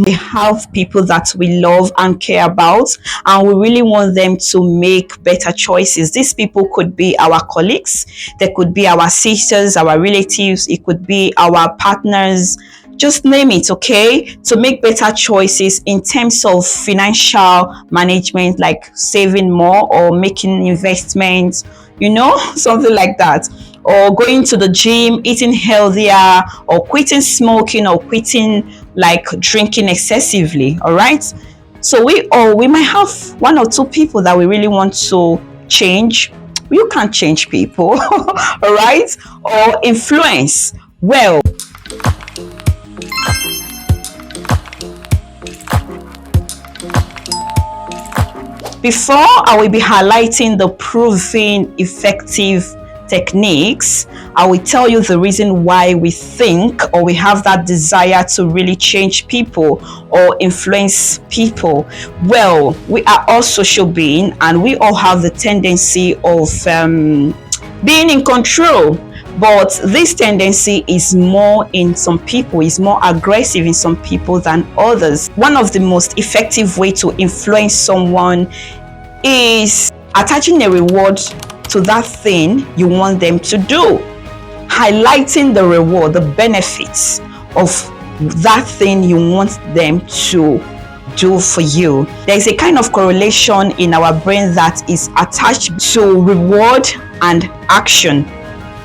We have people that we love and care about, and we really want them to make better choices. These people could be our colleagues, they could be our sisters, our relatives, it could be our partners, just name it, okay? To make better choices in terms of financial management, like saving more or making investments, something like that. Or going to the gym, eating healthier, or quitting smoking, or quitting like drinking excessively. All right. So we might have one or two people that we really want to change. You can't change people, all right? Or influence. Well, before I will be highlighting the proven effective techniques, I will tell you the reason why we think or we have that desire to really change people or influence people. Well, we are all social beings and we all have the tendency of being in control. But this tendency is more in some people, is more aggressive in some people than others. One of the most effective way to influence someone is attaching a reward to that thing you want them to do, highlighting the reward, the benefits of that thing you want them to do for you. There is a kind of correlation in our brain that is attached to reward and action.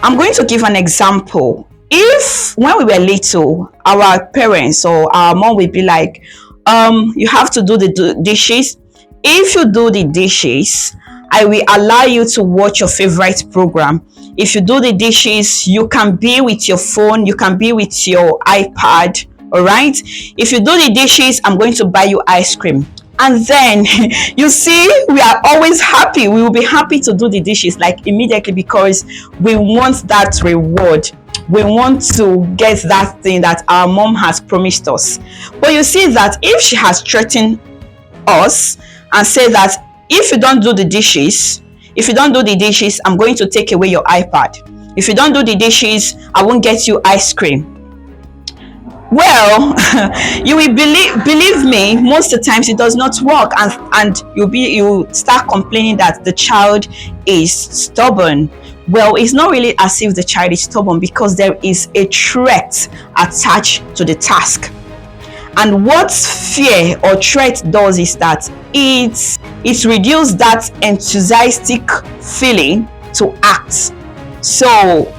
I'm going to give an example. If when we were little, our parents or our mom would be like, you have to do the dishes. If you do the dishes, I will allow you to watch your favorite program. If you do the dishes, you can be with your phone, you can be with your iPad, all right? If you do the dishes, I'm going to buy you ice cream. And then you see, we are always happy. We will be happy to do the dishes like immediately because we want that reward. We want to get that thing that our mom has promised us. But you see that if she has threatened us and said that if you don't do the dishes, I'm going to take away your iPad. If you don't do the dishes, I won't get you ice cream. Well, you will believe me, most of the times it does not work, and you start complaining that the child is stubborn. Well, it's not really as if the child is stubborn because there is a threat attached to the task. And what fear or threat does is that it reduces that enthusiastic feeling to act. So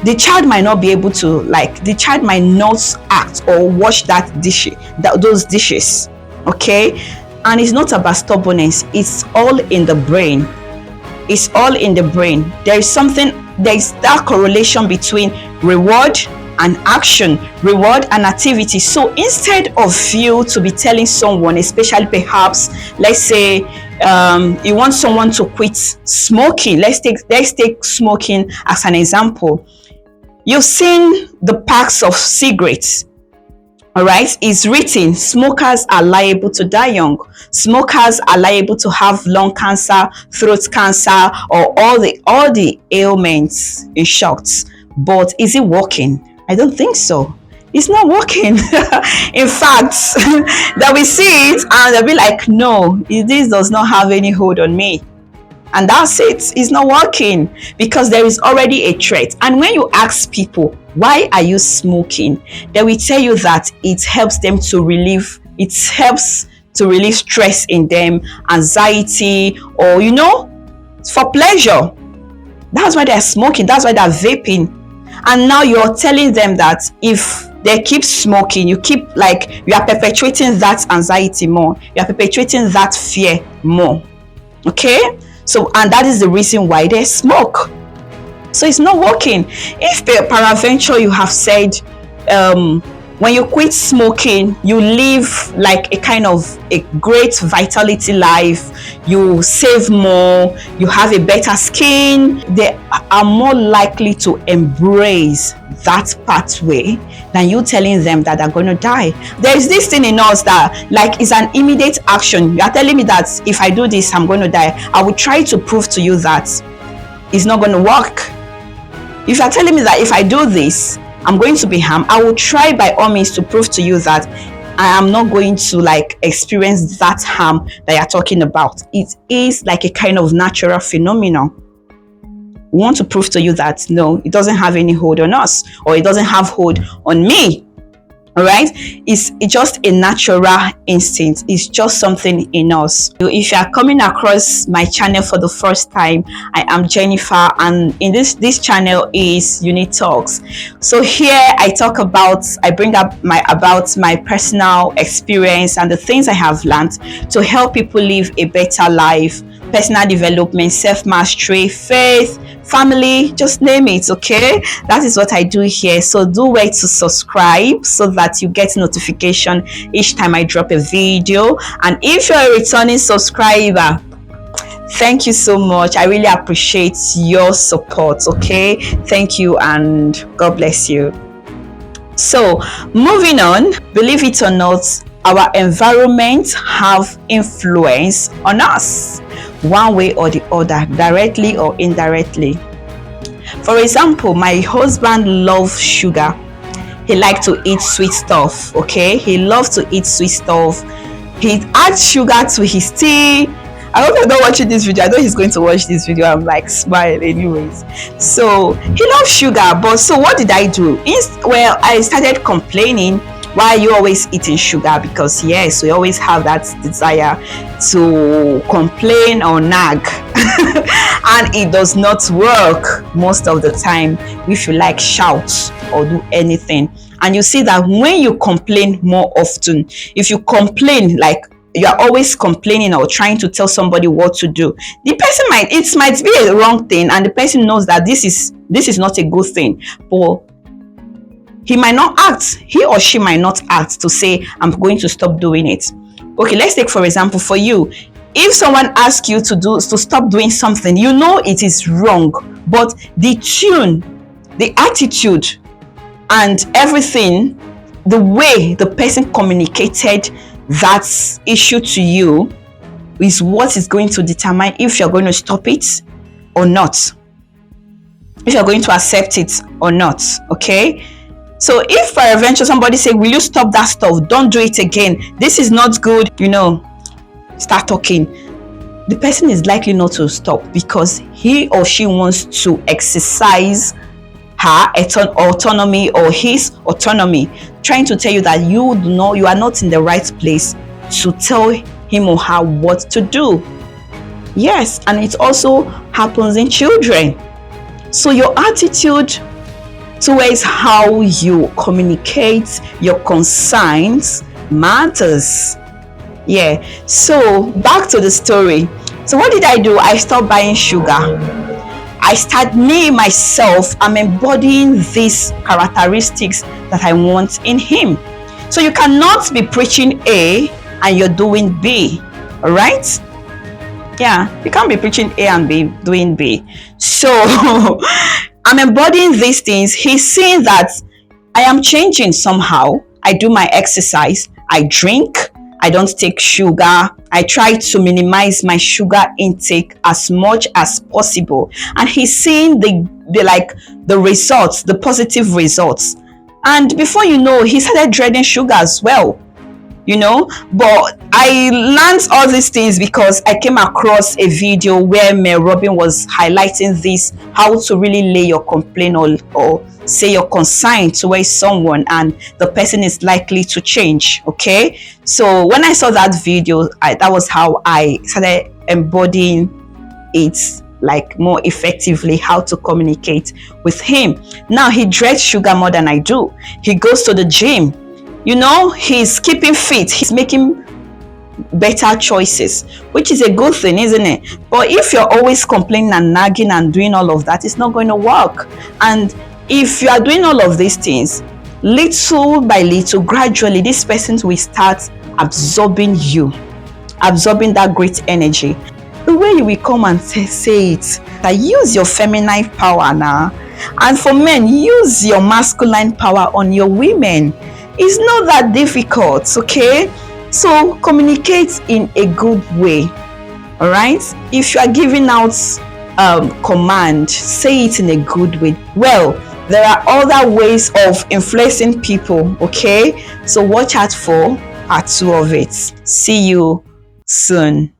the child might not be able to, the child might not act or wash those dishes, okay? And it's not about stubbornness, it's all in the brain. It's all in the brain. There is that correlation between reward and action, reward and activity. So instead of you to be telling someone, especially perhaps, let's say you want someone to quit smoking. Let's take smoking as an example. You've seen the packs of cigarettes, all right? It's written, smokers are liable to die young. Smokers are liable to have lung cancer, throat cancer, or all the ailments, in short. But is it working? I don't think so. It's not working. In fact, that we see it and they'll be like, no, this does not have any hold on me. And that's it. It's not working because there is already a threat. And when you ask people, why are you smoking? They will tell you that it helps to relieve stress in them, anxiety, or, for pleasure. That's why they're smoking. That's why they're vaping. And now you're telling them that if they keep smoking, you are perpetuating that anxiety more. You are perpetuating that fear more. Okay? So, and that is the reason why they smoke. So it's not working. If peradventure you have said, when you quit smoking, you live like a kind of a great vitality life, you save more, you have a better skin, they are more likely to embrace that pathway than you telling them that they're going to die. There is this thing in us that it's an immediate action. You are telling me that if I do this, I'm going to die. I will try to prove to you that it's not going to work. If you're telling me that if I do this, I'm going to be harmed, I will try by all means to prove to you that I am not going to like experience that harm that you're talking about. It is like a kind of natural phenomenon. We want to prove to you that no, it doesn't have any hold on us, or it doesn't have hold on me. All right, it's just a natural instinct. It's just something in us. If you are coming across my channel for the first time, I am Jennifer, and in this channel is Unit Talks. So here I bring up my personal experience and the things I have learned to help people live a better life, personal development, self-mastery, faith, family, just name it. Okay, that is what I do here. So do wait to subscribe so that you get notification each time I drop a video. And if you're a returning subscriber, thank you so much. I really appreciate your support. Okay, thank you and God bless you. So moving on, believe it or not, our environment have influence on us one way or the other, directly or indirectly. For example, my husband loves sugar. He likes to eat sweet stuff. Okay, he loves to eat sweet stuff. He adds sugar to his tea. I hope you're not watching this video. I know he's going to watch this video. I'm like smile anyways. So he loves sugar, but so what did I do? Well, I started complaining, why are you always eating sugar? Because yes, we always have that desire to complain or nag and it does not work most of the time if you like shout or do anything. And you see that when you complain more often, if you complain like you're always complaining or trying to tell somebody what to do, the person might be a wrong thing, and the person knows that this is not a good thing, but he or she might not act to say, I'm going to stop doing it. Okay, let's take for example for you. If someone asks you to stop doing something, you know it is wrong, but the tune, the attitude, and everything, the way the person communicated that issue to you is what is going to determine if you're going to stop it or not, if you're going to accept it or not. Okay, so if peradventure somebody say, will you stop that stuff, don't do it again, this is not good, start talking, the person is likely not to stop because he or she wants to exercise her autonomy or his autonomy, trying to tell you that you are not in the right place to tell him or her what to do. Yes, and it also happens in children. So your attitude towards how you communicate your concerns matters. Yeah, so back to the story. So what did I do? I stopped buying sugar. I'm embodying these characteristics that I want in him. So you cannot be preaching A and you're doing B. All right? Yeah, you can't be preaching A and be doing B. So I'm embodying these things. He's seeing that I am changing somehow. I do my exercise. I drink. I don't take sugar. I try to minimize my sugar intake as much as possible. And he's seeing the results, the positive results. And before you know, he started dreading sugar as well. But I learned all these things because I came across a video where Mel Robin was highlighting this, how to really lay your complaint or say your concern towards someone, and the person is likely to change. Okay, so when I saw that video, that was how I started embodying it like more effectively, how to communicate with him. Now he dreads sugar more than I do. He goes to the gym. He's keeping fit. He's making better choices, which is a good thing, isn't it? But if you're always complaining and nagging and doing all of that, it's not going to work. And if you are doing all of these things, little by little, gradually, this person will start absorbing that great energy. The way you will come and say it, that use your feminine power now. And for men, use your masculine power on your women. It's not that difficult, okay? So communicate in a good way. All right, if you are giving out command, say it in a good way. Well, there are other ways of influencing people, okay? So watch out for part 2 of it. See you soon.